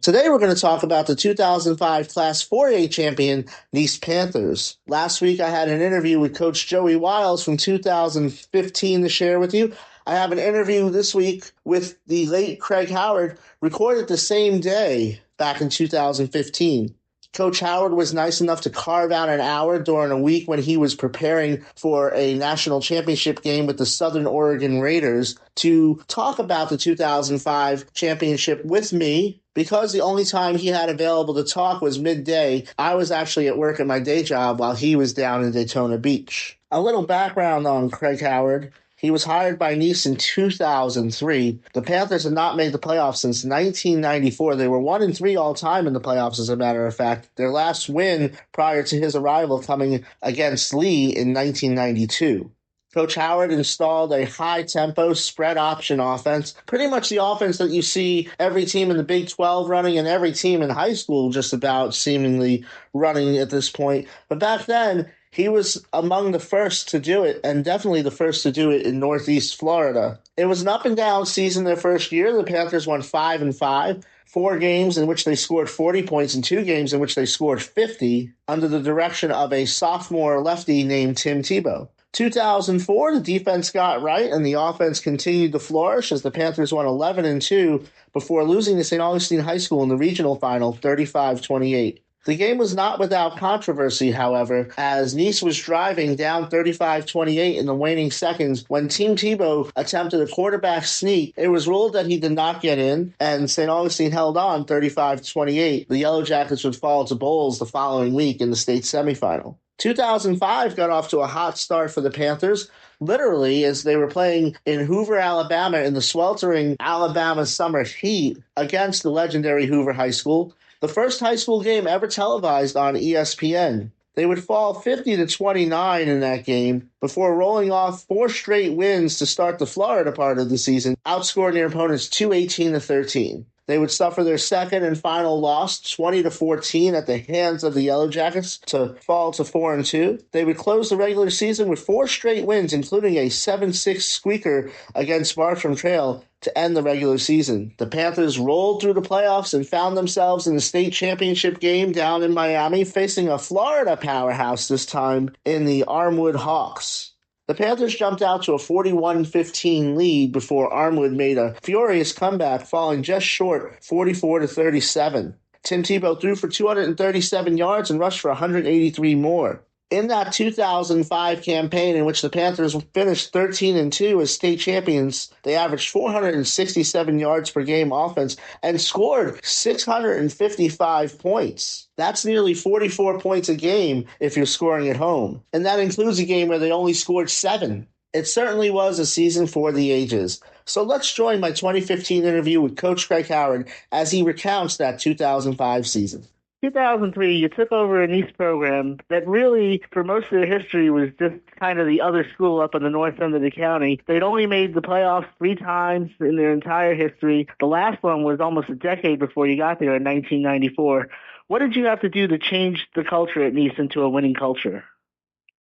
Today we're going to talk about the 2005 Class 4A champion, Nease Panthers. Last week I had an interview with Coach Joey Wiles from 2015 to share with you. I have an interview this week with the late Craig Howard, recorded the same day back in 2015. Coach Howard was nice enough to carve out an hour during a week when he was preparing for a national championship game with the Southern Oregon Raiders to talk about the 2005 championship with me. Because the only time he had available to talk was midday, I was actually at work at my day job while he was down in Daytona Beach. A little background on Craig Howard. He was hired by Nease in 2003. The Panthers had not made the playoffs since 1994. They were 1-3 all time in the playoffs, as a matter of fact. Their last win prior to his arrival coming against Lee in 1992. Coach Howard installed a high-tempo spread option offense, pretty much the offense that you see every team in the Big 12 running and every team in high school just about seemingly running at this point. But back then, he was among the first to do it, and definitely the first to do it in Northeast Florida. It was an up-and-down season their first year. The Panthers won 5-5. 4 games in which they scored 40 points and 2 games in which they scored 50 under the direction of a sophomore lefty named Tim Tebow. 2004, the defense got right and the offense continued to flourish as the Panthers won 11-2 before losing to St. Augustine High School in the regional final 35-28. The game was not without controversy, however, as Nease was driving down 35-28 in the waning seconds when Team Tebow attempted a quarterback sneak. It was ruled that he did not get in, and St. Augustine held on 35-28. The Yellow Jackets would fall to Bowls the following week in the state semifinal. 2005 got off to a hot start for the Panthers, literally as they were playing in Hoover, Alabama in the sweltering Alabama summer heat against the legendary Hoover High School. The first high school game ever televised on ESPN. They would fall 50-29 in that game before rolling off 4 straight wins to start the Florida part of the season, outscoring their opponents 218-13. They would suffer their second and final loss, 20-14, at the hands of the Yellow Jackets to fall to 4-2. They would close the regular season with 4 straight wins, including a 7-6 squeaker against Bartram Trail to end the regular season. The Panthers rolled through the playoffs and found themselves in the state championship game down in Miami, facing a Florida powerhouse this time in the Armwood Hawks. The Panthers jumped out to a 41-15 lead before Armwood made a furious comeback, falling just short 44-37. Tim Tebow threw for 237 yards and rushed for 183 more. In that 2005 campaign in which the Panthers finished 13-2 as state champions, they averaged 467 yards per game offense and scored 655 points. That's nearly 44 points a game if you're scoring at home. And that includes a game where they only scored 7. It certainly was a season for the ages. So let's join my 2015 interview with Coach Craig Howard as he recounts that 2005 season. 2003, you took over a Nease program that really, for most of their history, was just kind of the other school up in the north end of the county. They'd only made the playoffs 3 times in their entire history. The last one was almost a decade before you got there in 1994. What did you have to do to change the culture at Nease into a winning culture?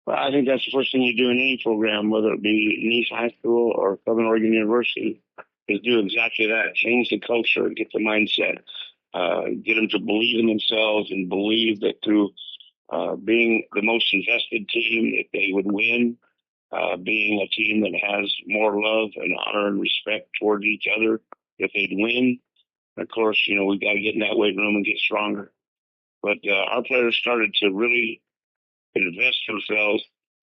Well, I think that's the first thing you do in any program, whether it be Nease High School or Southern Oregon University, is do exactly that. Change the culture, get the mindset. Get them to believe in themselves and believe that through being the most invested team, that they would win, being a team that has more love and honor and respect towards each other, if they'd win. And of course, we've got to get in that weight room and get stronger. But our players started to really invest themselves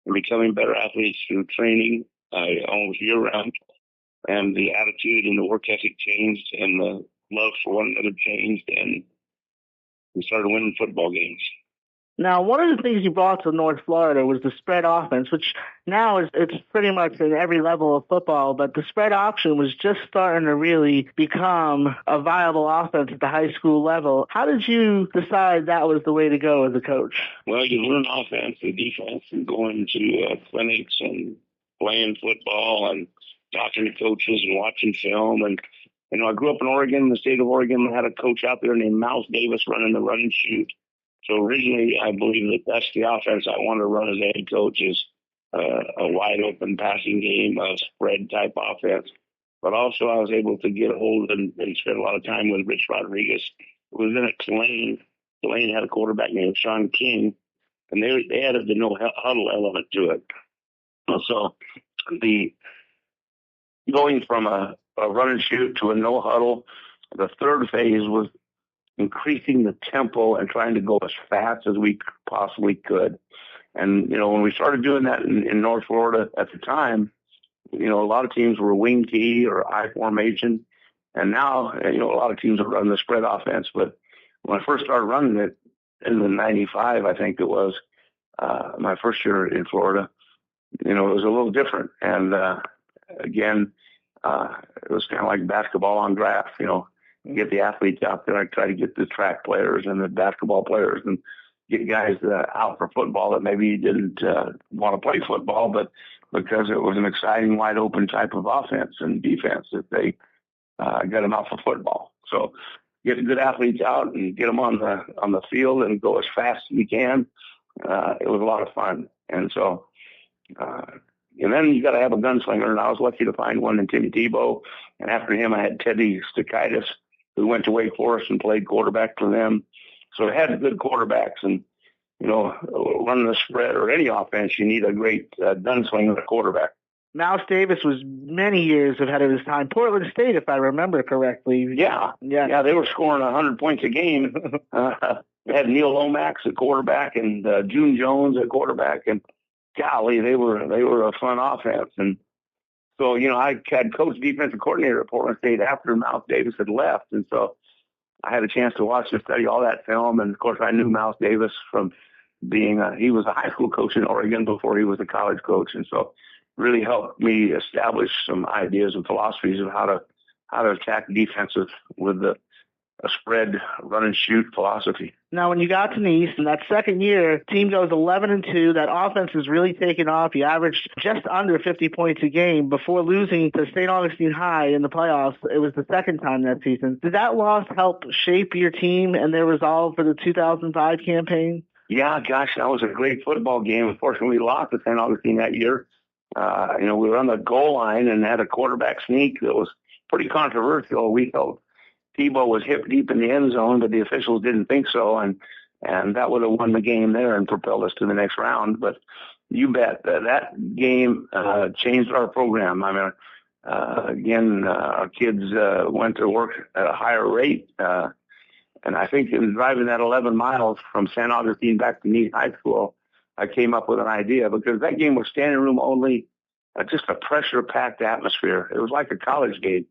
in becoming better athletes through training almost year-round. And the attitude and the work ethic changed, and the love for one another changed, and we started winning football games. Now, one of the things you brought to North Florida was the spread offense, which now it's pretty much at every level of football, but the spread option was just starting to really become a viable offense at the high school level. How did you decide that was the way to go as a coach? Well, you learn offense and defense and going to clinics and playing football and talking to coaches and watching film. And I grew up in Oregon, the state of Oregon. I had a coach out there named Mouse Davis running the run and shoot. So originally, I believe that that's the offense I want to run as a head coach, is a wide open passing game, a spread type offense. But also I was able to get a hold and spend a lot of time with Rich Rodriguez, was in at Tulane. Tulane had a quarterback named Sean King, and they added the no huddle element to it. So the going from a run and shoot to a no huddle, the third phase was increasing the tempo and trying to go as fast as we possibly could. And, when we started doing that in North Florida at the time, a lot of teams were wing T or I formation. And now, a lot of teams are running the spread offense. But when I first started running it in the 95, I think it was, my first year in Florida, it was a little different. And, again, it was kind of like basketball on grass, get the athletes out there. I try to get the track players and the basketball players and get guys out for football that maybe didn't want to play football, but because it was an exciting, wide open type of offense and defense that they got them out for football. So get the good athletes out and get them on the field and go as fast as we can. It was a lot of fun. And so, and then you got to have a gunslinger, and I was lucky to find one in Timmy Tebow. And after him, I had Teddy Stakaitis, who went to Wake Forest and played quarterback for them. So I had good quarterbacks, and running the spread or any offense, you need a great gunslinger quarterback. Mouse Davis was many years ahead of his time. Portland State, if I remember correctly. Yeah, they were scoring 100 points a game. They had Neil Lomax at quarterback and June Jones at quarterback, and golly, they were a fun offense. And so, I had coached defensive coordinator at Portland State after Mouse Davis had left. And so I had a chance to watch and study all that film. And of course, I knew Mouse Davis from being he was a high school coach in Oregon before he was a college coach. And so really helped me establish some ideas and philosophies of how to attack defenses with a spread, run and shoot philosophy. Now, when you got to Nease in that second year, team goes 11-2. That offense is really taken off. You averaged just under 50 points a game before losing to St. Augustine High in the playoffs. It was the second time that season. Did that loss help shape your team and their resolve for the 2005 campaign? Yeah, gosh, that was a great football game. Unfortunately, we lost to St. Augustine that year. We were on the goal line and had a quarterback sneak that was pretty controversial. We felt Tebow was hip deep in the end zone, but the officials didn't think so, and that would have won the game there and propelled us to the next round. But you bet that game changed our program. I mean, again, our kids went to work at a higher rate, and I think in driving that 11 miles from St. Augustine back to Nease High School, I came up with an idea because that game was standing room only, just a pressure-packed atmosphere. It was like a college game.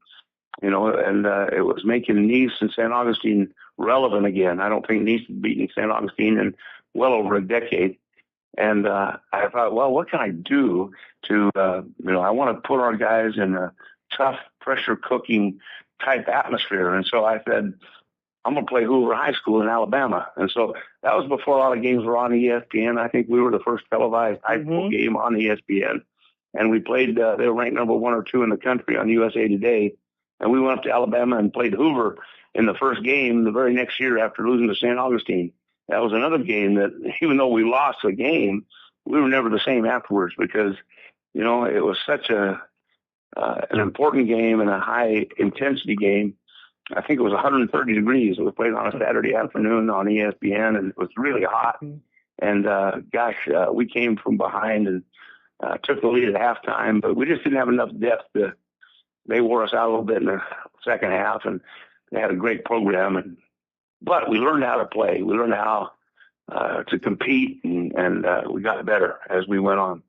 And it was making Nease and St. Augustine relevant again. I don't think Nease had beaten St. Augustine in well over a decade. And I thought, well, what can I do to, I want to put our guys in a tough, pressure-cooking type atmosphere. And so I said, I'm going to play Hoover High School in Alabama. And so that was before a lot of games were on ESPN. I think we were the first televised high school game on ESPN. And we played, they were ranked number 1 or 2 in the country on USA Today. And we went up to Alabama and played Hoover in the first game the very next year after losing to St. Augustine. That was another game that, even though we lost the game, we were never the same afterwards because, it was such an important game and a high intensity game. I think it was 130 degrees. It was played on a Saturday afternoon on ESPN, and it was really hot. And, we came from behind and took the lead at halftime, but we just didn't have enough depth they wore us out a little bit in the second half, and they had a great program. But we learned how to play. We learned how to compete, and we got better as we went on.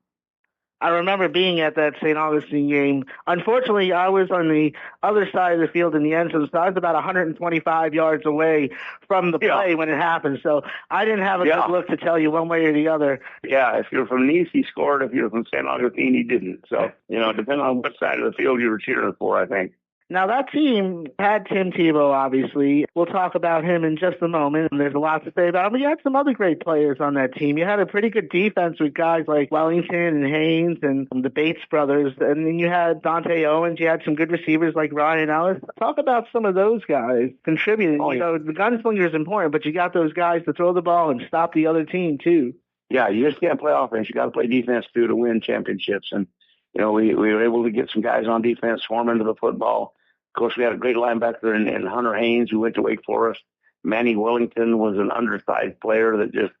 I remember being at that St. Augustine game. Unfortunately, I was on the other side of the field in the end zone, so I was about 125 yards away from the play when it happened. So I didn't have a good look to tell you one way or the other. Yeah, if you're from Nease, he scored. If you're from St. Augustine, he didn't. So, depending on what side of the field you were cheering for, I think. Now, that team had Tim Tebow, obviously. We'll talk about him in just a moment, and there's a lot to say about him. But you had some other great players on that team. You had a pretty good defense with guys like Wellington and Haynes and the Bates brothers. And then you had Dante Owens. You had some good receivers like Ryan Ellis. Talk about some of those guys contributing. The gunslinger is important, but you got those guys to throw the ball and stop the other team, too. Yeah, you just can't play offense. You got to play defense, too, to win championships. And, we were able to get some guys on defense, swarm into the football. Of course, we had a great linebacker in Hunter Haynes who went to Wake Forest. Manny Wellington was an undersized player that just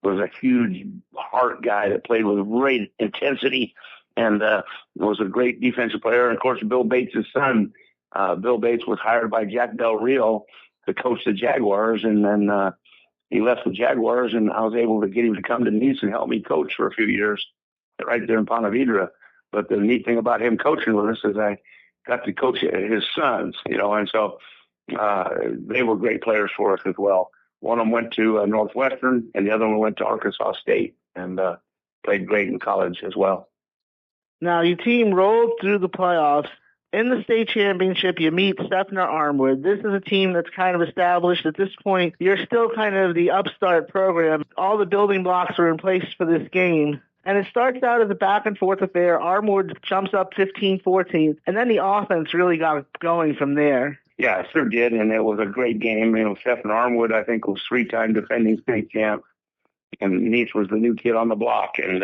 was a huge heart guy that played with great intensity and was a great defensive player. And, of course, Bill Bates' son, Bill Bates was hired by Jack Del Rio to coach the Jaguars, and then he left the Jaguars, and I was able to get him to come to Nease and help me coach for a few years right there in Ponte Vedra. But the neat thing about him coaching with us is I got to coach his sons, and so they were great players for us as well. One of them went to Northwestern, and the other one went to Arkansas State and played great in college as well. Now, your team rolled through the playoffs. In the state championship, you meet Steffner Armwood. This is a team that's kind of established. At this point, you're still kind of the upstart program. All the building blocks are in place for this game. And it starts out as a back-and-forth affair. Armwood jumps up 15-14, and then the offense really got going from there. Yeah, it sure did, and it was a great game. Steffner Armwood, I think, was 3-time defending state champ, and Nease was the new kid on the block. And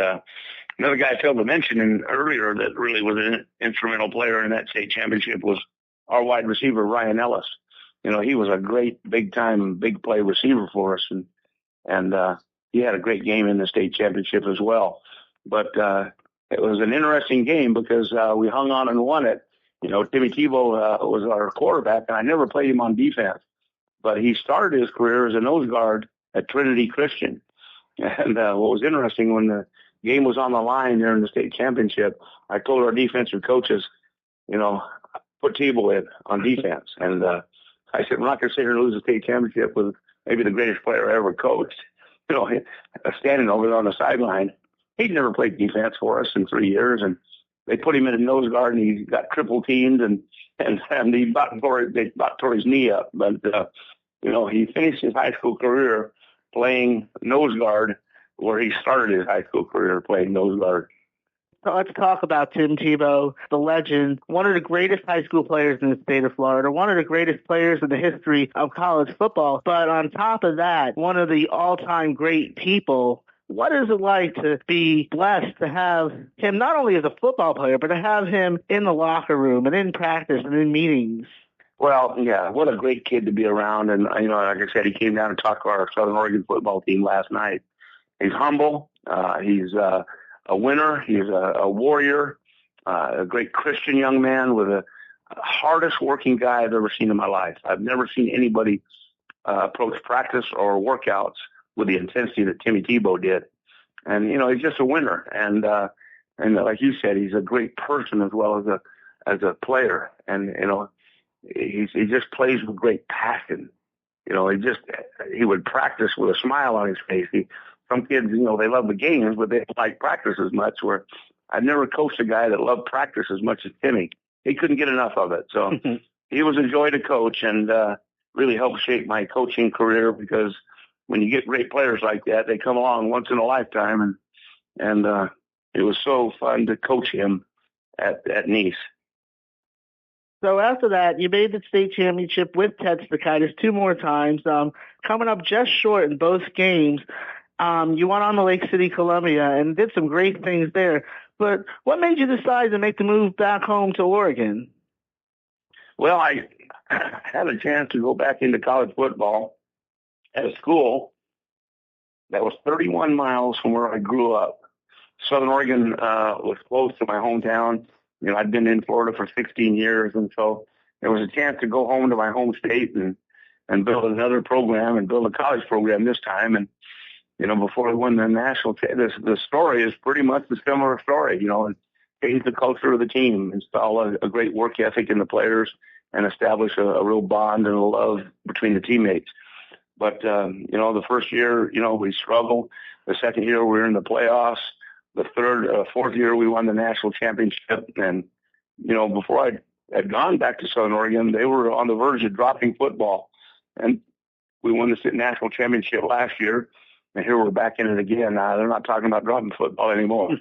another guy I failed to mention earlier that really was an instrumental player in that state championship was our wide receiver, Ryan Ellis. He was a great big-time, big-play receiver for us, and he had a great game in the state championship as well. But it was an interesting game because we hung on and won it. Timmy Tebow was our quarterback, and I never played him on defense. But he started his career as a nose guard at Trinity Christian. And what was interesting, when the game was on the line there in the state championship, I told our defensive coaches, put Tebow in on defense. And I said, we're not going to sit here and lose the state championship with maybe the greatest player I ever coached, standing over there on the sideline. He'd never played defense for us in 3 years, and they put him in a nose guard, and he got triple teamed, and they about tore his knee up. But he finished his high school career playing nose guard, where he started his high school career playing nose guard. So let's talk about Tim Tebow, the legend, one of the greatest high school players in the state of Florida, one of the greatest players in the history of college football. But on top of that, one of the all-time great people. What is it like to be blessed to have him not only as a football player, but to have him in the locker room and in practice and in meetings? Well, yeah, what a great kid to be around. And, like I said, he came down and talked to our Southern Oregon football team last night. He's humble. He's a winner. He's a warrior, a great Christian young man with the hardest working guy I've ever seen in my life. I've never seen anybody approach practice or workouts with the intensity that Timmy Tebow did. And, he's just a winner. And like you said, he's a great person as well as a player. And, he just plays with great passion. He would practice with a smile on his face. Some kids, they love the games, but they don't like practice as much, where I've never coached a guy that loved practice as much as Timmy. He couldn't get enough of it. So he was a joy to coach, and really helped shape my coaching career, because when you get great players like that, they come along once in a lifetime, and it was so fun to coach him at Nease. So after that, you made the state championship with Ted Stakaitis 2 more times, coming up just short in both games. You went on to Lake City, Columbia, and did some great things there. But what made you decide to make the move back home to Oregon? Well, I had a chance to go back into college football at a school that was 31 miles from where I grew up. Southern Oregon was close to my hometown. I'd been in Florida for 16 years, and so there was a chance to go home to my home state and build another program and build a college program this time. And, before we won the national, the story is pretty much a similar story, and change the culture of the team, install a great work ethic in the players, and establish a real bond and a love between the teammates. But, the first year, we struggled. The second year, we were in the playoffs. The fourth year, we won the national championship. And, before I had gone back to Southern Oregon, they were on the verge of dropping football. And we won the national championship last year. And here we're back in it again. They're not talking about dropping football anymore.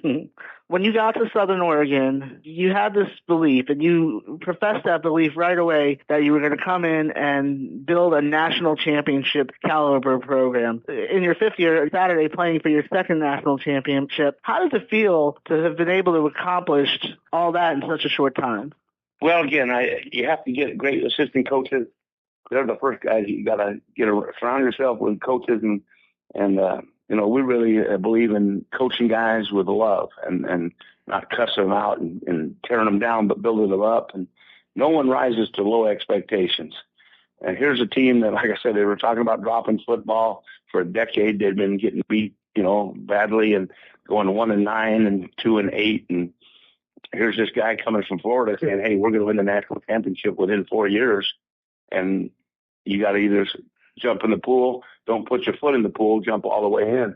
When you got to Southern Oregon, you had this belief, and you professed that belief right away, that you were going to come in and build a national championship caliber program. In your 5th year, Saturday, playing for your 2nd national championship, how does it feel to have been able to accomplish all that in such a short time? Well, again, you have to get great assistant coaches they're the first guys you got to surround yourself with coaches and we really believe in coaching guys with love and not cussing them out and tearing them down, but building them up. And no one rises to low expectations. And here's a team that, like I said, they were talking about dropping football for a decade. They'd been getting beat, badly and going 1-9 and 2-8. And here's this guy coming from Florida saying, hey, we're going to win the national championship within 4 years. And you got to either jump in the pool, don't put your foot in the pool, jump all the way in.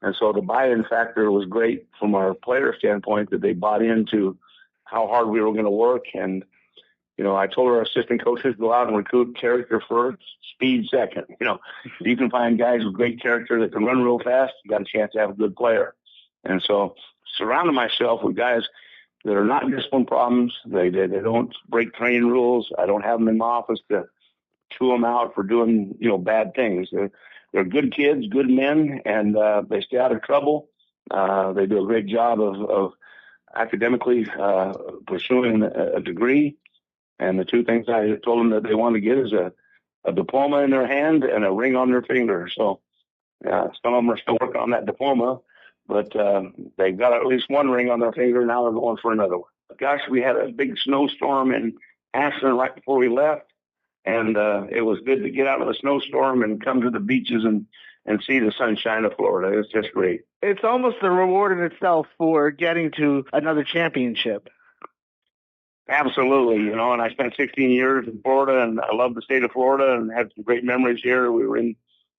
And so the buy-in factor was great from our player standpoint, that they bought into how hard we were going to work. And, I told our assistant coaches, go out and recruit character first, speed second. You can find guys with great character that can run real fast. You got a chance to have a good player. And so surrounding myself with guys that are not discipline problems. They don't break training rules. I don't have them in my office to chew them out for doing, bad things. They're good kids, good men, and they stay out of trouble. They do a great job of academically pursuing a degree. And the two things I told them that they want to get is a diploma in their hand and a ring on their finger. So some of them are still working on that diploma, but they've got at least one ring on their finger. Now they're going for another one. Gosh, we had a big snowstorm in Ashland right before we left. And it was good to get out of the snowstorm and come to the beaches and see the sunshine of Florida. It's just great. It's almost a reward in itself for getting to another championship. Absolutely, and I spent 16 years in Florida, and I love the state of Florida and had some great memories here. We were in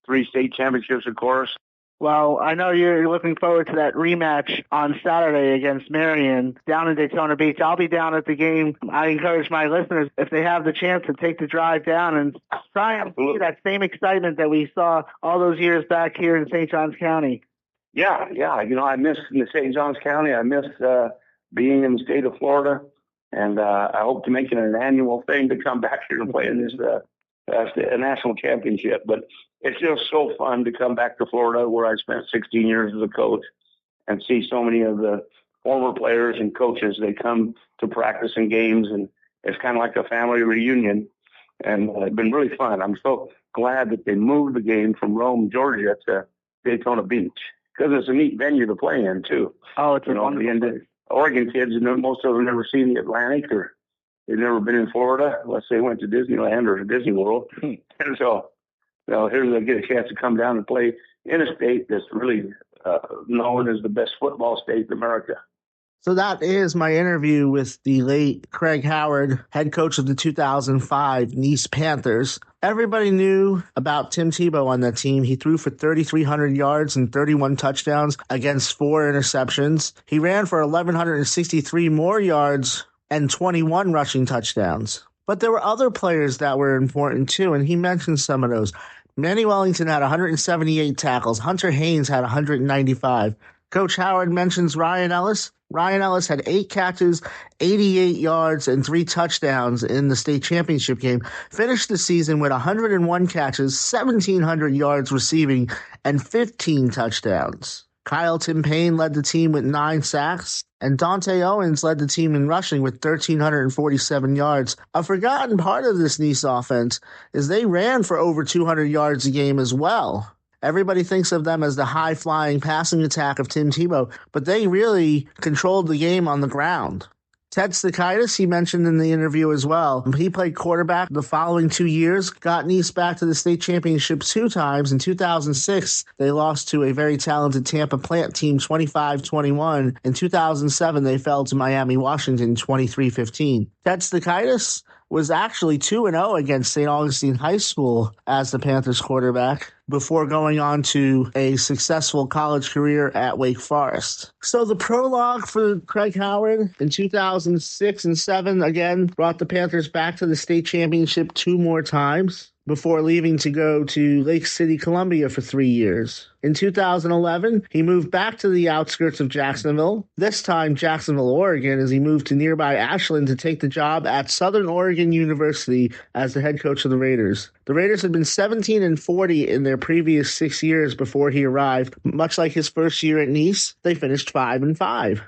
3 state championships, of course. Well, I know you're looking forward to that rematch on Saturday against Marion down in Daytona Beach. I'll be down at the game. I encourage my listeners, if they have the chance, to take the drive down and try and see that same excitement that we saw all those years back here in St. Johns County. Yeah. I miss in the St. Johns County. I miss being in the state of Florida. And I hope to make it an annual thing to come back here and play in this a national championship. But it's just so fun to come back to Florida, where I spent 16 years as a coach, and see so many of the former players and coaches. They come to practice and games, and it's kind of like a family reunion. And it's been really fun. I'm so glad that they moved the game from Rome, Georgia to Daytona Beach, because it's a neat venue to play in, too. Oh, it's a wonderful place. Oregon kids, most of them have never seen the Atlantic, or they've never been in Florida unless they went to Disneyland or Disney World. And so, here they get a chance to come down and play in a state that's really known as the best football state in America. So that is my interview with the late Craig Howard, head coach of the 2005 Nease Panthers. Everybody knew about Tim Tebow on that team. He threw for 3,300 yards and 31 touchdowns against 4 interceptions. He ran for 1,163 more yards and 21 rushing touchdowns. But there were other players that were important too, and he mentioned some of those. Manny Wellington had 178 tackles. Hunter Haynes had 195. Coach Howard mentions Ryan Ellis. Ryan Ellis had 8 catches, 88 yards, and 3 touchdowns in the state championship game. Finished the season with 101 catches, 1,700 yards receiving, and 15 touchdowns. Kyle Tim Payne led the team with 9 sacks, and Dante Owens led the team in rushing with 1,347 yards. A forgotten part of this Nease offense is they ran for over 200 yards a game as well. Everybody thinks of them as the high-flying passing attack of Tim Tebow, but they really controlled the game on the ground. Ted Stakaitis, he mentioned in the interview as well. He played quarterback the following 2 years, got Nease back to the state championship 2 times. In 2006, they lost to a very talented Tampa Plant team 25-21. In 2007, they fell to Miami, Washington 23-15. Ted Stakaitis was actually 2-0 against St. Augustine High School as the Panthers quarterback before going on to a successful college career at Wake Forest. So the prologue for Craig Howard in 2006 and 7 again brought the Panthers back to the state championship 2 more times before leaving to go to Lake City, Columbia for 3 years. In 2011, he moved back to the outskirts of Jacksonville, this time Jacksonville, Oregon, as he moved to nearby Ashland to take the job at Southern Oregon University as the head coach of the Raiders. The Raiders had been 17-40 in their previous 6 years before he arrived. Much like his first year at Nease, they finished 5-5.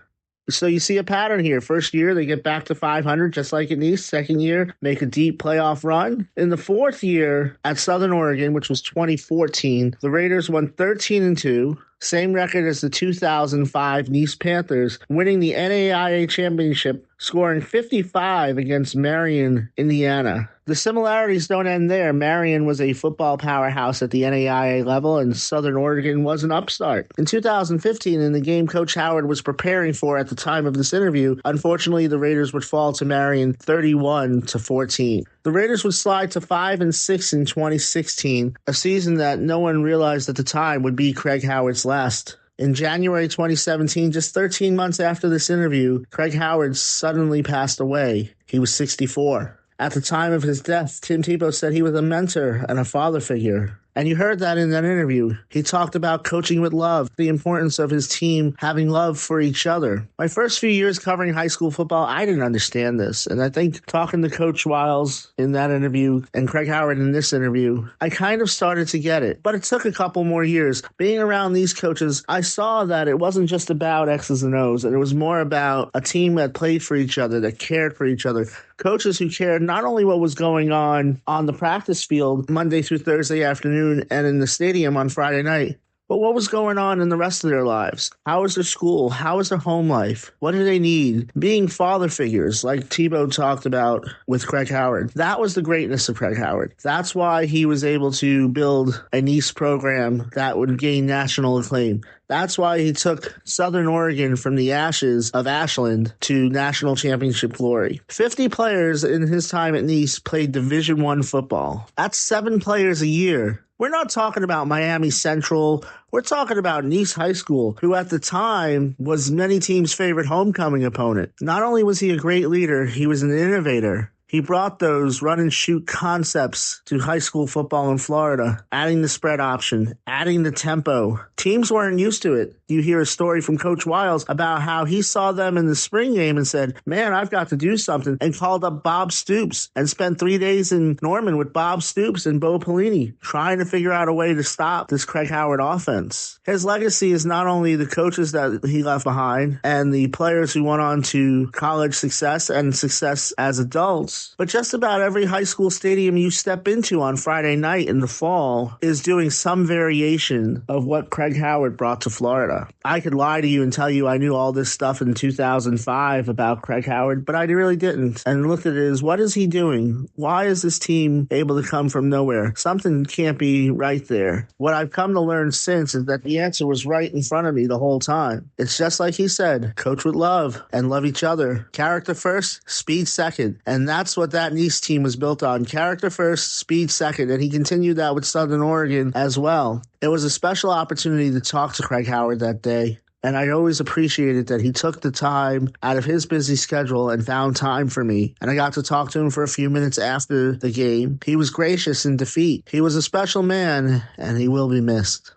So you see a pattern here. First year, they get back to 500, just like at Nease. Second year, make a deep playoff run. In the fourth year at Southern Oregon, which was 2014, the Raiders won 13-2. Same record as the 2005 Nease Panthers, winning the NAIA championship, scoring 55 against Marion, Indiana. The similarities don't end there. Marion was a football powerhouse at the NAIA level, and Southern Oregon was an upstart. In 2015, in the game Coach Howard was preparing for at the time of this interview, unfortunately, the Raiders would fall to Marion 31-14. The Raiders would slide to 5-6 in 2016, a season that no one realized at the time would be Craig Howard's last. In January 2017, just 13 months after this interview, Craig Howard suddenly passed away. He was 64. At the time of his death, Tim Tebow said he was a mentor and a father figure. And you heard that in that interview. He talked about coaching with love, the importance of his team having love for each other. My first few years covering high school football, I didn't understand this. And I think talking to Coach Wiles in that interview and Craig Howard in this interview, I kind of started to get it. But it took a couple more years. Being around these coaches, I saw that it wasn't just about X's and O's, and it was more about a team that played for each other, that cared for each other. Coaches who cared not only what was going on the practice field Monday through Thursday afternoon and in the stadium on Friday night, but what was going on in the rest of their lives? How was their school? How was their home life? What do they need? Being father figures, like Tebow talked about with Craig Howard. That was the greatness of Craig Howard. That's why he was able to build a Nease program that would gain national acclaim. That's why he took Southern Oregon from the ashes of Ashland to national championship glory. 50 players in his time at Nease played Division I football. That's 7 players a year. We're not talking about Miami Central. We're talking about Nease High School, who at the time was many teams' favorite homecoming opponent. Not only was he a great leader, he was an innovator. He brought those run-and-shoot concepts to high school football in Florida, adding the spread option, adding the tempo. Teams weren't used to it. You hear a story from Coach Wiles about how he saw them in the spring game and said, man, I've got to do something, and called up Bob Stoops and spent 3 days in Norman with Bob Stoops and Bo Pelini trying to figure out a way to stop this Craig Howard offense. His legacy is not only the coaches that he left behind and the players who went on to college success and success as adults, but just about every high school stadium you step into on Friday night in the fall is doing some variation of what Craig Howard brought to Florida. I could lie to you and tell you I knew all this stuff in 2005 about Craig Howard, but I really didn't. And looked at it as, what is he doing? Why is this team able to come from nowhere? Something can't be right there. What I've come to learn since is that the answer was right in front of me the whole time. It's just like he said, coach with love and love each other. Character first, speed second. And that's what that Nease team was built on. Character first, speed second. And he continued that with Southern Oregon as well. It was a special opportunity to talk to Craig Howard that day. And I always appreciated that he took the time out of his busy schedule and found time for me. And I got to talk to him for a few minutes after the game. He was gracious in defeat. He was a special man, and he will be missed.